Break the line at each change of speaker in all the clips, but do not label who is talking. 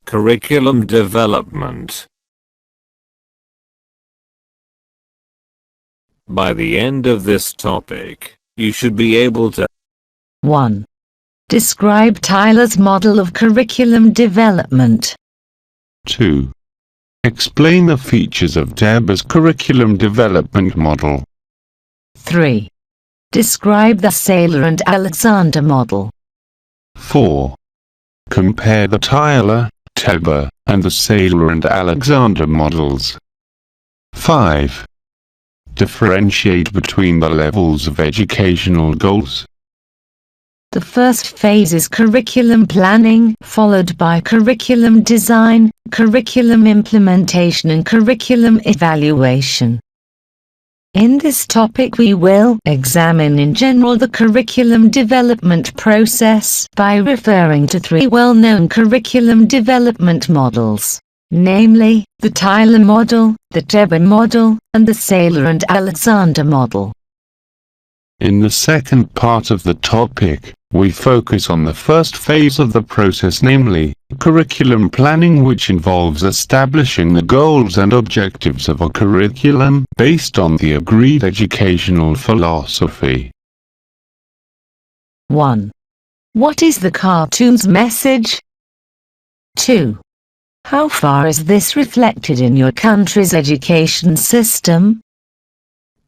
Curriculum development. By the end of this topic, you should be able to
1. Describe Tyler's model of curriculum development.
2. Explain the features of Deborah's curriculum development model.
3. Describe the Saylor and Alexander model.
4. Compare the Tyler, Deborah, and the Saylor and Alexander models. 5. Differentiate between the levels of educational goals.
The first phase is curriculum planning, followed by curriculum design, curriculum implementation and curriculum evaluation. In this topic we will examine in general the curriculum development process by referring to 3 well-known curriculum development models, namely, the Tyler model, the Deborah model, and the Saylor and Alexander model.
In the second part of the topic, we focus on the first phase of the process, namely, curriculum planning, which involves establishing the goals and objectives of a curriculum based on the agreed educational philosophy.
1. What is the cartoon's message? 2. How far is this reflected in your country's education system?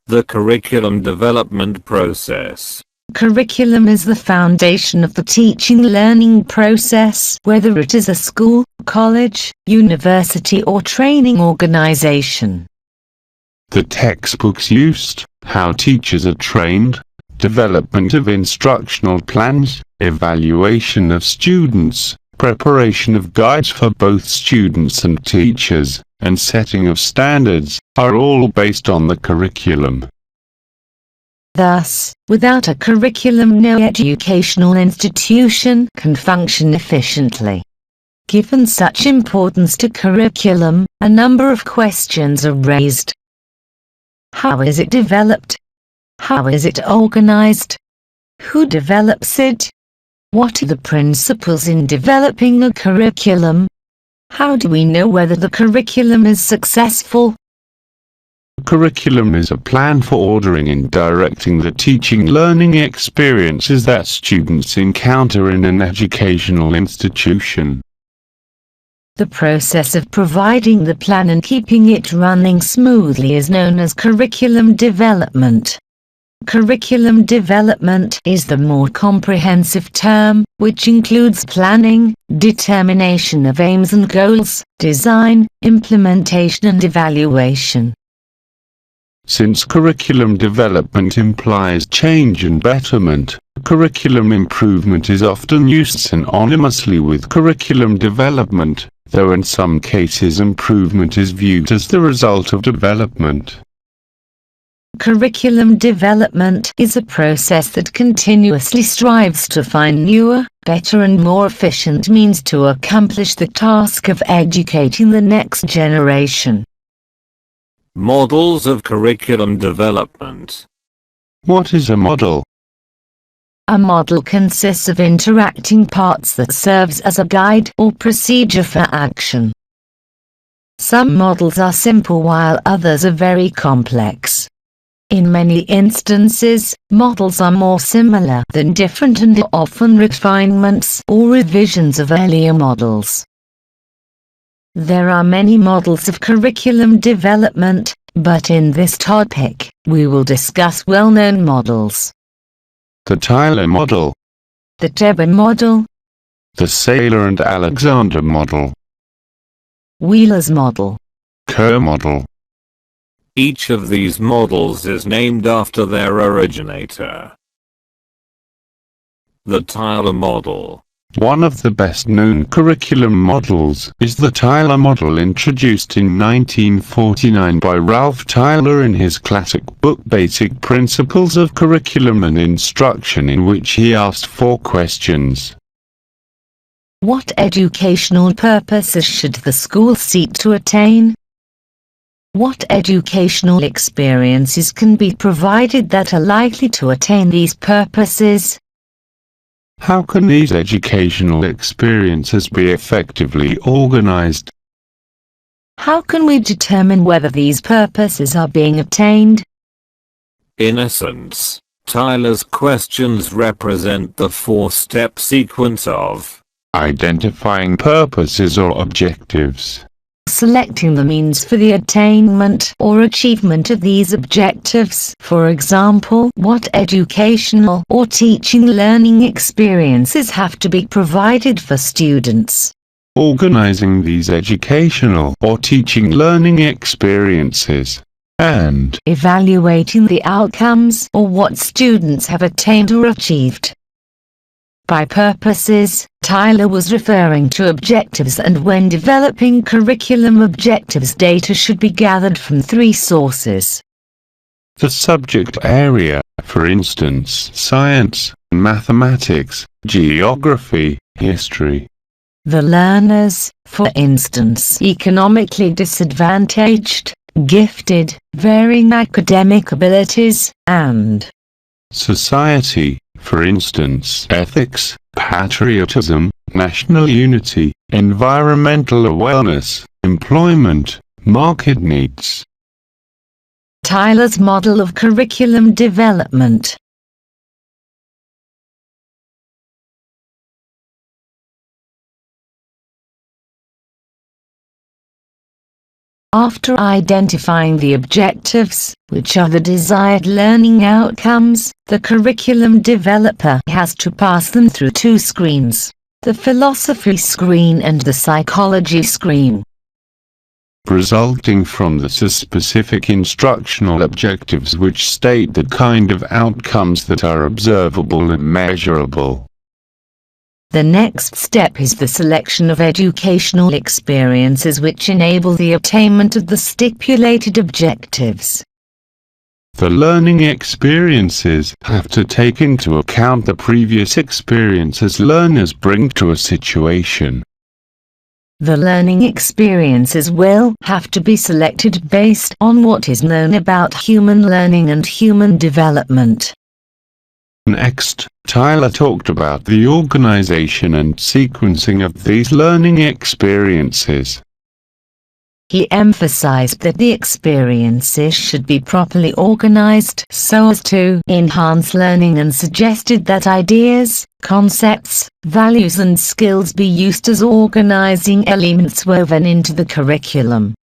the curriculum development process.
Curriculum is the foundation of the teaching-learning process, whether it is a school, college, university or training organization.
The textbooks used, how teachers are trained, development of instructional plans, evaluation of students, preparation of guides for both students and teachers, and setting of standards, are all based on the curriculum.
Thus, without a curriculum, no educational institution can function efficiently. Given such importance to curriculum, a number of questions are raised. How is it developed? How is it organized? Who develops it? What are the principles in developing a curriculum? How do we know whether the curriculum is successful?
Curriculum is a plan for ordering and directing the teaching-learning experiences that students encounter in an educational institution.
The process of providing the plan and keeping it running smoothly is known as curriculum development. Curriculum development is the more comprehensive term, which includes planning, determination of aims and goals, design, implementation and evaluation.
Since curriculum development implies change and betterment, curriculum improvement is often used synonymously with curriculum development, though in some cases improvement is viewed as the result of development.
Curriculum development is a process that continuously strives to find newer, better and more efficient means to accomplish the task of educating the next generation.
Models of curriculum development.
What is a model?
A model consists of interacting parts that serves as a guide or procedure for action. Some models are simple while others are very complex. In many instances, models are more similar than different and are often refinements or revisions of earlier models. There are many models of curriculum development, but in this topic, we will discuss well-known models.
The Tyler model,
The Deborah model,
the Saylor and Alexander model,
Wheeler's model.
Kerr model.
Each of these models is named after their originator. The Tyler model.
One of the best-known curriculum models is the Tyler model, introduced in 1949 by Ralph Tyler in his classic book Basic Principles of Curriculum and Instruction, in which he asked 4 questions.
What educational purposes should the school seek to attain? What educational experiences can be provided that are likely to attain these purposes?
How can these educational experiences be effectively organized?
How can we determine whether these purposes are being attained?
In essence, Tyler's questions represent the four-step sequence of
Identifying purposes or objectives.
Selecting the means for the attainment or achievement of these objectives. For example, what educational or teaching learning experiences have to be provided for students.
Organizing these educational or teaching learning experiences. And
Evaluating the outcomes or what students have attained or achieved. By purposes, Tyler was referring to objectives, and when developing curriculum objectives, data should be gathered from three sources.
the subject area, for instance, science, mathematics, geography, history.
The learners, for instance, economically disadvantaged, gifted, varying academic abilities, and
Society, for instance, ethics, patriotism, national unity, environmental awareness, employment, market needs.
Tyler's model of curriculum development. After identifying the objectives, which are the desired learning outcomes, the curriculum developer has to pass them through two screens: the philosophy screen and the psychology screen.
Resulting from the specific instructional objectives which state the kind of outcomes that are observable and measurable.
The next step is the selection of educational experiences which enable the attainment of the stipulated objectives.
The learning experiences have to take into account the previous experiences learners bring to a situation.
The learning experiences will have to be selected based on what is known about human learning and human development.
Next, Tyler talked about the organization and sequencing of these learning experiences.
He emphasized that the experiences should be properly organized so as to enhance learning, and suggested that ideas, concepts, values and skills be used as organizing elements woven into the curriculum.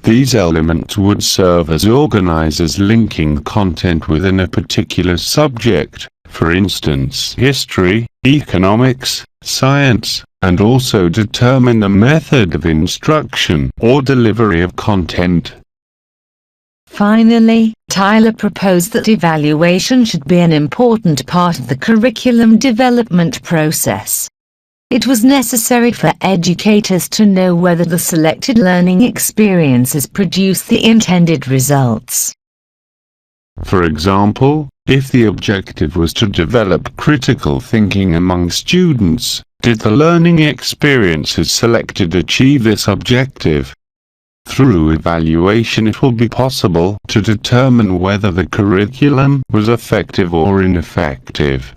These elements would serve as organizers linking content within a particular subject, for instance history, economics, science, and also determine the method of instruction or delivery of content.
Finally, Tyler proposed that evaluation should be an important part of the curriculum development process. It was necessary for educators to know whether the selected learning experiences produce the intended results.
For example, if the objective was to develop critical thinking among students, did the learning experiences selected achieve this objective? Through evaluation, it will be possible to determine whether the curriculum was effective or ineffective.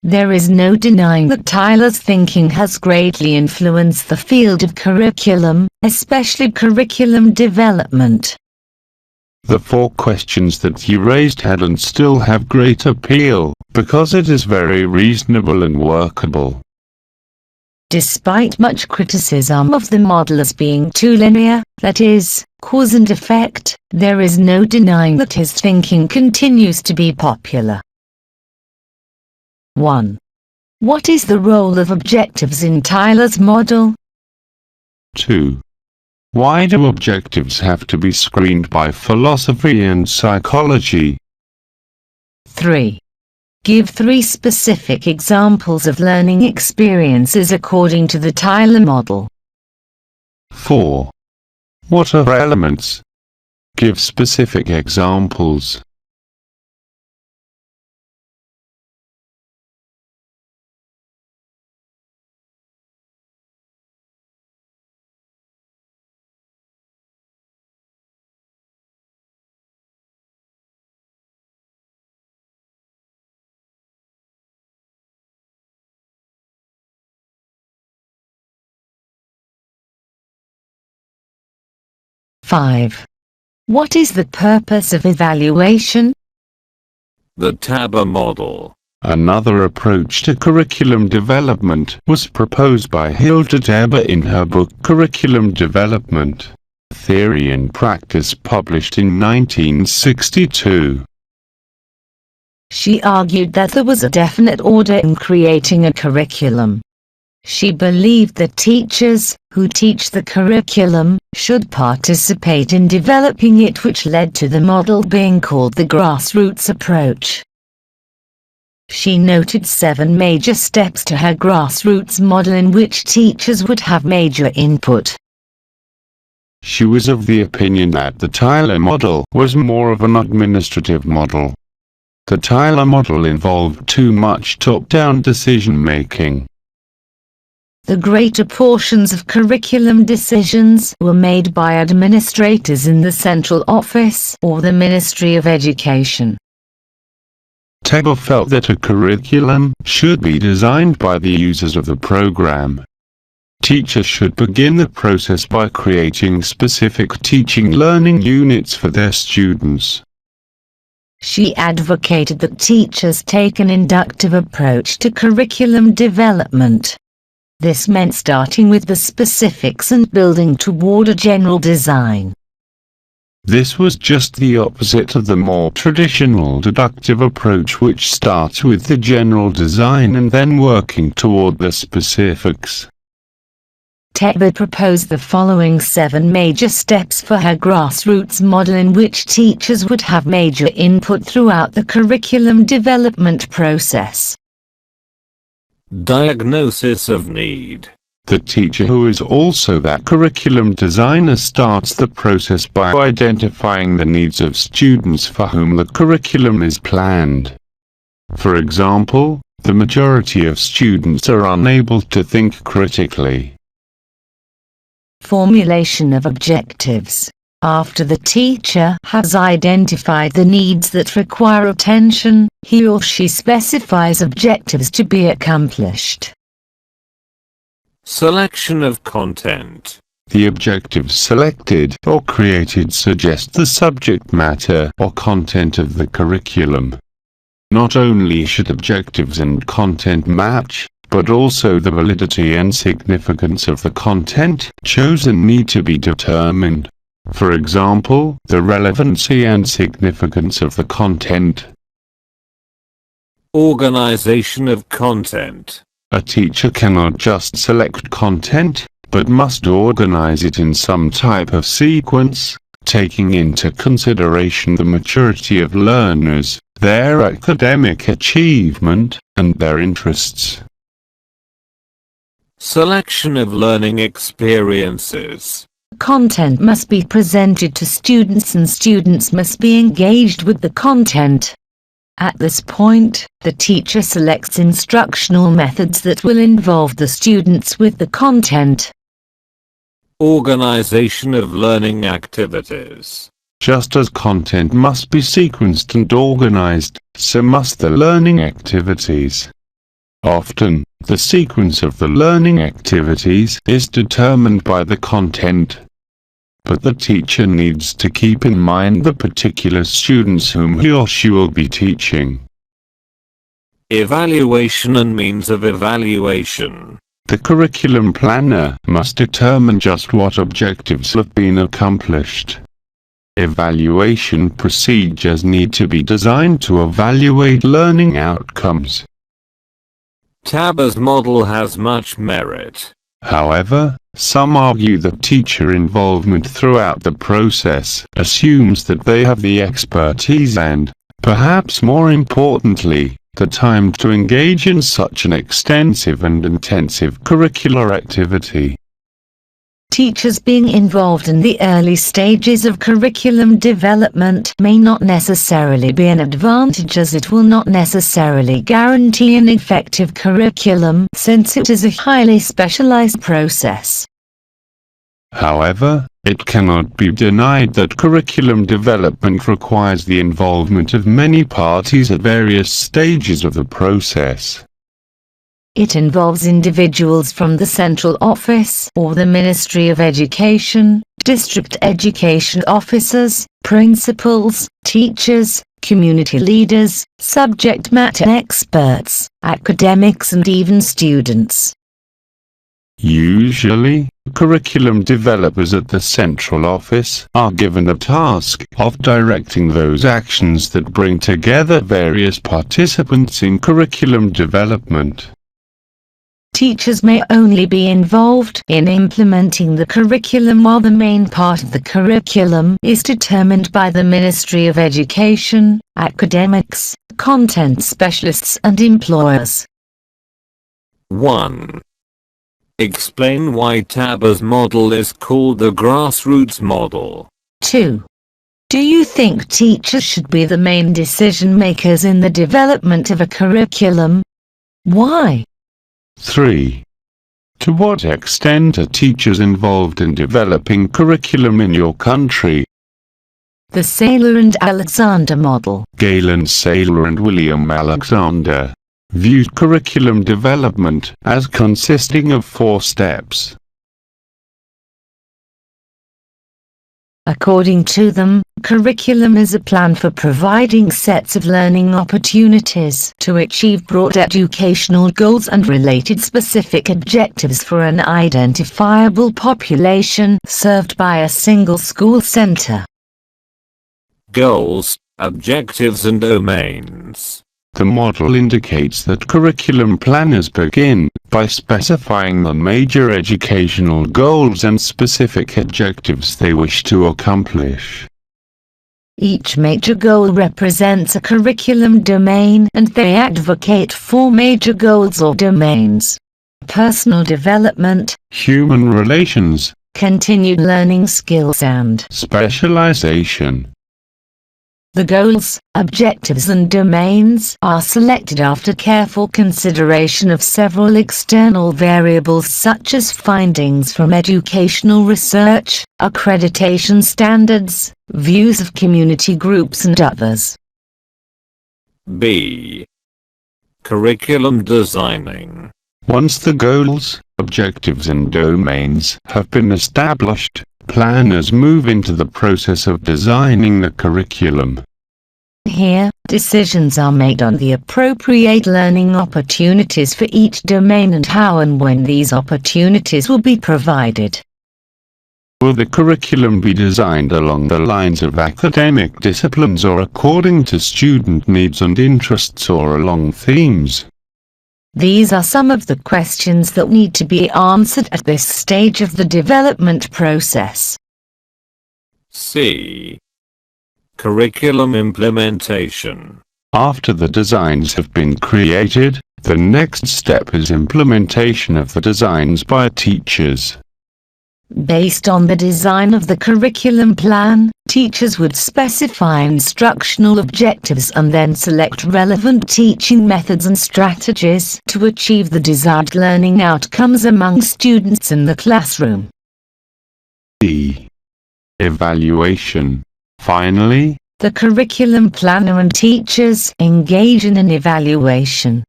There is no denying that Tyler's thinking has greatly influenced the field of curriculum, especially curriculum development.
The four questions that he raised had and still have great appeal, because it is very reasonable and workable.
Despite much criticism of the model as being too linear, that is, cause and effect, there is no denying that his thinking continues to be popular. 1. What is the role of objectives in Tyler's model?
2. Why do objectives have to be screened by philosophy and psychology?
3. Give 3 specific examples of learning experiences according to the Tyler model.
4. What are elements? Give specific examples.
5. What is the purpose of evaluation?
The Tabor model.
Another approach to curriculum development was proposed by Hilda Tabor in her book Curriculum Development, Theory and Practice, published in 1962.
She argued that there was a definite order in creating a curriculum. She believed that teachers, who teach the curriculum, should participate in developing it, which led to the model being called the grassroots approach. She noted 7 major steps to her grassroots model in which teachers would have major input.
She was of the opinion that the Tyler model was more of an administrative model. The Tyler model involved too much top-down decision-making.
The greater portions of curriculum decisions were made by administrators in the central office or the Ministry of Education.
Tabor felt that a curriculum should be designed by the users of the program. Teachers should begin the process by creating specific teaching learning units for their students.
She advocated that teachers take an inductive approach to curriculum development. This meant starting with the specifics and building toward a general design.
This was just the opposite of the more traditional deductive approach, which starts with the general design and then working toward the specifics.
Tabor proposed the following 7 major steps for her grassroots model in which teachers would have major input throughout the curriculum development process.
Diagnosis of need.
The teacher, who is also that curriculum designer, starts the process by identifying the needs of students for whom the curriculum is planned. For example, the majority of students are unable to think critically.
Formulation of objectives. After the teacher has identified the needs that require attention, he or she specifies objectives to be accomplished.
Selection of content.
The objectives selected or created suggest the subject matter or content of the curriculum. Not only should objectives and content match, but also the validity and significance of the content chosen need to be determined. For example, the relevancy and significance of the content.
Organization of content.
A teacher cannot just select content, but must organize it in some type of sequence, taking into consideration the maturity of learners, their academic achievement, and their interests.
Selection of learning experiences.
Content must be presented to students and students must be engaged with the content. At this point, the teacher selects instructional methods that will involve the students with the content.
Organization of learning activities.
Just as content must be sequenced and organized, so must the learning activities. Often, the sequence of the learning activities is determined by the content. But the teacher needs to keep in mind the particular students whom he or she will be teaching.
Evaluation and means of evaluation.
The curriculum planner must determine just what objectives have been accomplished. Evaluation procedures need to be designed to evaluate learning outcomes.
Tabor's model has much merit.
However, some argue that teacher involvement throughout the process assumes that they have the expertise and, perhaps more importantly, the time to engage in such an extensive and intensive curricular activity.
Teachers being involved in the early stages of curriculum development may not necessarily be an advantage, as it will not necessarily guarantee an effective curriculum since it is a highly specialized process.
However, it cannot be denied that curriculum development requires the involvement of many parties at various stages of the process.
It involves individuals from the central office or the Ministry of Education, district education officers, principals, teachers, community leaders, subject matter experts, academics and even students.
Usually, curriculum developers at the central office are given a task of directing those actions that bring together various participants in curriculum development.
Teachers may only be involved in implementing the curriculum while the main part of the curriculum is determined by the Ministry of Education, academics, content specialists and employers.
1. Explain why Taber's model is called the grassroots model.
2. Do you think teachers should be the main decision makers in the development of a curriculum? Why?
3. To what extent are teachers involved in developing curriculum in your country?
The Saylor and Alexander model.
Galen Saylor and William Alexander viewed curriculum development as consisting of 4 steps.
According to them, curriculum is a plan for providing sets of learning opportunities to achieve broad educational goals and related specific objectives for an identifiable population served by a single school center.
Goals, objectives and domains.
The model indicates that curriculum planners begin by specifying the major educational goals and specific objectives they wish to accomplish.
Each major goal represents a curriculum domain and they advocate 4 major goals or domains: personal development,
Human relations,
continued learning skills and
specialization.
the goals, objectives and domains are selected after careful consideration of several external variables such as findings from educational research, accreditation standards, views of community groups and others.
B. Curriculum designing.
Once the goals, objectives and domains have been established, planners move into the process of designing the curriculum.
Here, decisions are made on the appropriate learning opportunities for each domain and how and when these opportunities will be provided.
Will the curriculum be designed along the lines of academic disciplines or according to student needs and interests or along themes?
These are some of the questions that need to be answered at this stage of the development process.
C. Curriculum implementation.
After the designs have been created, the next step is implementation of the designs by teachers.
Based on the design of the curriculum plan, teachers would specify instructional objectives and then select relevant teaching methods and strategies to achieve the desired learning outcomes among students in the classroom.
D. Evaluation. Finally,
the curriculum planner and teachers engage in an evaluation.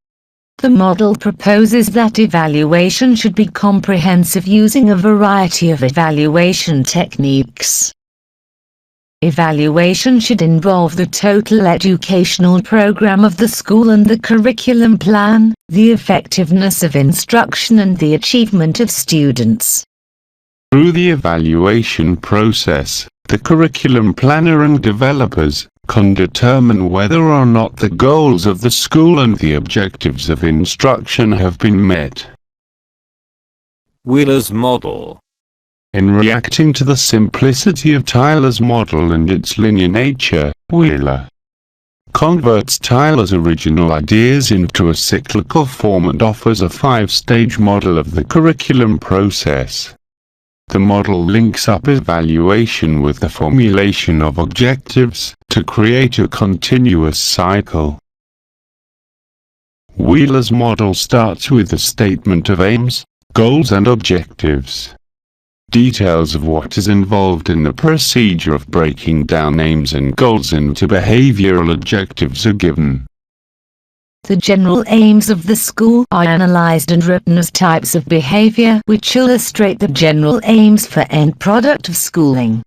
The model proposes that evaluation should be comprehensive using a variety of evaluation techniques. Evaluation should involve the total educational program of the school and the curriculum plan, the effectiveness of instruction and the achievement of students.
Through the evaluation process, the curriculum planner and developers can determine whether or not the goals of the school and the objectives of instruction have been met.
Wheeler's model.
In reacting to the simplicity of Tyler's model and its linear nature, Wheeler converts Tyler's original ideas into a cyclical form and offers a 5-stage model of the curriculum process. The model links up evaluation with the formulation of objectives to create a continuous cycle. Wheeler's model starts with a statement of aims, goals and objectives. Details of what is involved in the procedure of breaking down aims and goals into behavioral objectives are given.
The general aims of the school are analyzed and written as types of behavior which illustrate the general aims for end product of schooling.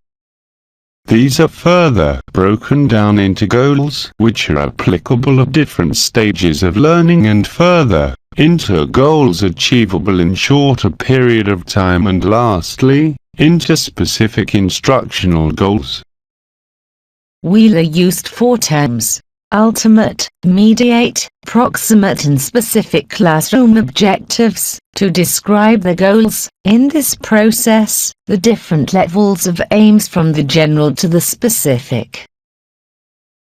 These are further broken down into goals, which are applicable at different stages of learning, and further into goals achievable in shorter period of time, and lastly, into specific instructional goals.
Wheeler used 4 terms: ultimate, mediate, proximate and specific classroom objectives to describe the goals. In this process, the different levels of aims from the general to the specific.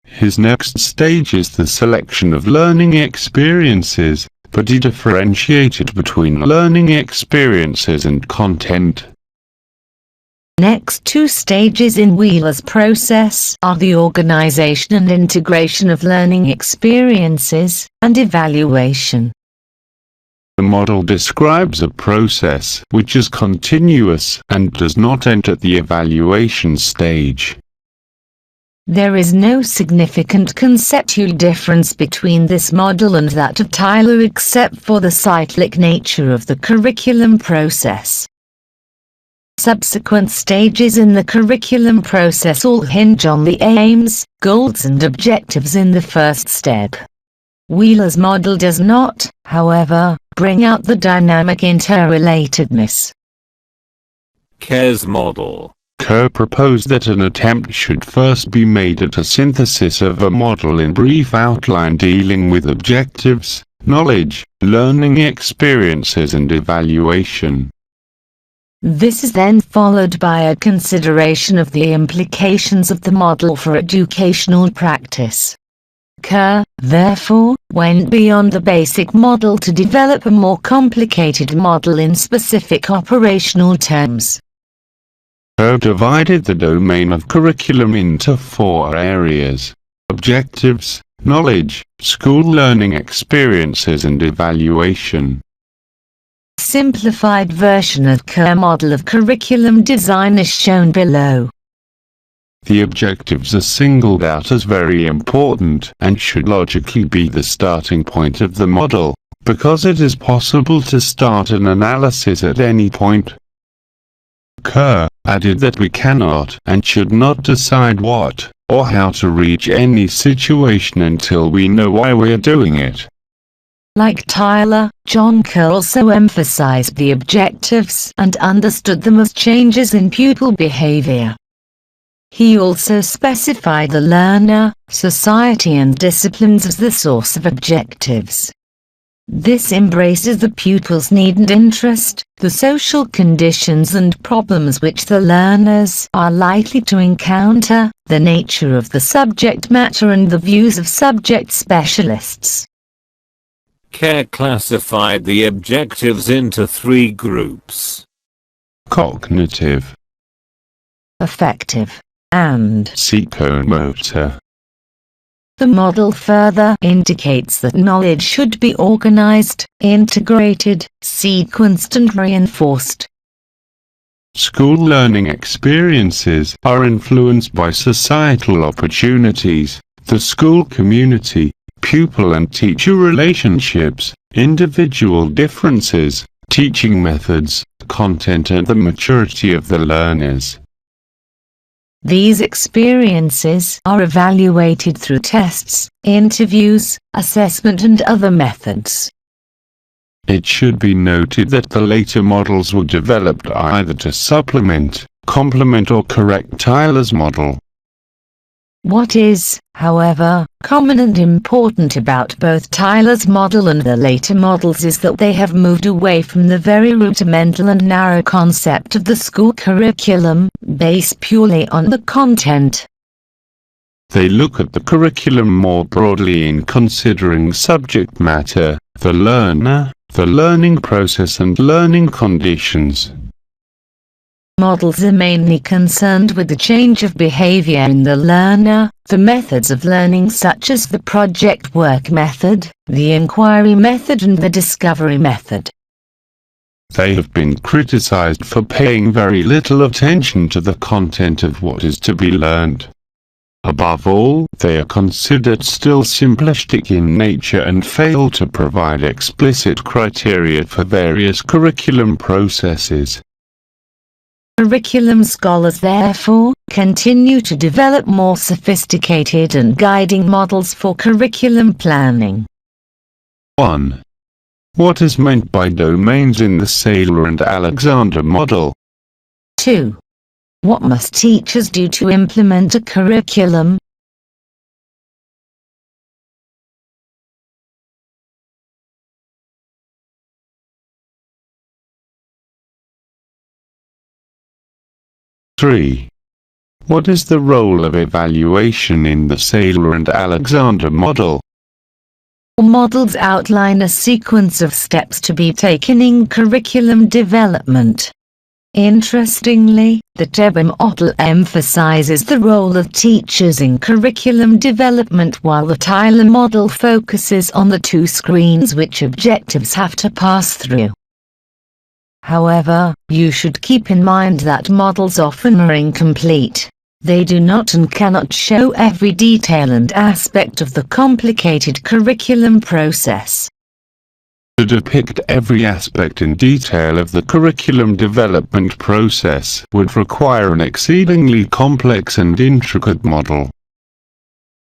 His next stage is the selection of learning experiences, but he differentiated between learning experiences and content.
Next 2 stages in Wheeler's process are the organization and integration of learning experiences, and evaluation.
The model describes a process which is continuous and does not end at the evaluation stage.
There is no significant conceptual difference between this model and that of Tyler except for the cyclic nature of the curriculum process. Subsequent stages in the curriculum process all hinge on the aims, goals and objectives in the first step. Wheeler's model does not, however, bring out the dynamic interrelatedness.
Kerr's model.
Kerr proposed that an attempt should first be made at a synthesis of a model in brief outline dealing with objectives, knowledge, learning experiences and evaluation.
This is then followed by a consideration of the implications of the model for educational practice. Kerr, therefore, went beyond the basic model to develop a more complicated model in specific operational terms.
Kerr divided the domain of curriculum into 4 areas: objectives, knowledge, school learning experiences and evaluation.
Simplified version of Kerr model of curriculum design is shown below.
The objectives are singled out as very important and should logically be the starting point of the model, because it is possible to start an analysis at any point. Kerr added that we cannot and should not decide what or how to reach any situation until we know why we are doing it.
Like Tyler, John Kerr also emphasized the objectives and understood them as changes in pupil behavior. He also specified the learner, society and disciplines as the source of objectives. This embraces the pupil's need and interest, the social conditions and problems which the learners are likely to encounter, the nature of the subject matter and the views of subject specialists.
Kerr classified the objectives into 3 groups:
Cognitive,
affective, and
psychomotor.
The model further indicates that knowledge should be organized, integrated, sequenced and reinforced.
School learning experiences are influenced by societal opportunities, the school community, pupil and teacher relationships, individual differences, teaching methods, content and the maturity of the learners.
These experiences are evaluated through tests, interviews, assessment and other methods.
It should be noted that the later models were developed either to supplement, complement or correct Tyler's model.
What is, however, common and important about both Tyler's model and the later models is that they have moved away from the very rudimental and narrow concept of the school curriculum, based purely on the content.
They look at the curriculum more broadly in considering subject matter, the learner, the learning process and learning conditions.
Models are mainly concerned with the change of behavior in the learner, the methods of learning such as the project work method, the inquiry method and the discovery method.
They have been criticized for paying very little attention to the content of what is to be learned. Above all, they are considered still simplistic in nature and fail to provide explicit criteria for various curriculum processes.
Curriculum scholars therefore continue to develop more sophisticated and guiding models for curriculum planning.
1. What is meant by domains in the Saylor and Alexander model?
2. What must teachers do to implement a curriculum?
Three. What is the role of evaluation in the Saylor and Alexander model?
Models outline a sequence of steps to be taken in curriculum development. Interestingly, the TEBA model emphasizes the role of teachers in curriculum development while the Tyler model focuses on the two screens which objectives have to pass through. However, you should keep in mind that models often are incomplete. They do not and cannot show every detail and aspect of the complicated curriculum process.
To depict every aspect in detail of the curriculum development process would require an exceedingly complex and intricate model.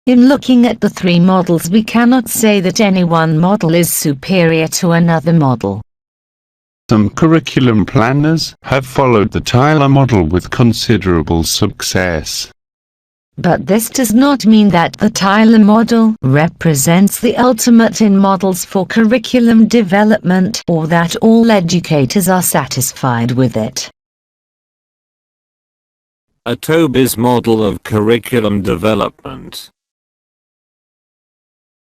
In looking at the three models, we cannot say that any one model is superior to another model.
Some curriculum planners have followed the Tyler model with considerable success.
But this does not mean that the Tyler model represents the ultimate in models for curriculum development or that all educators are satisfied with it.
A TOBIS model of curriculum development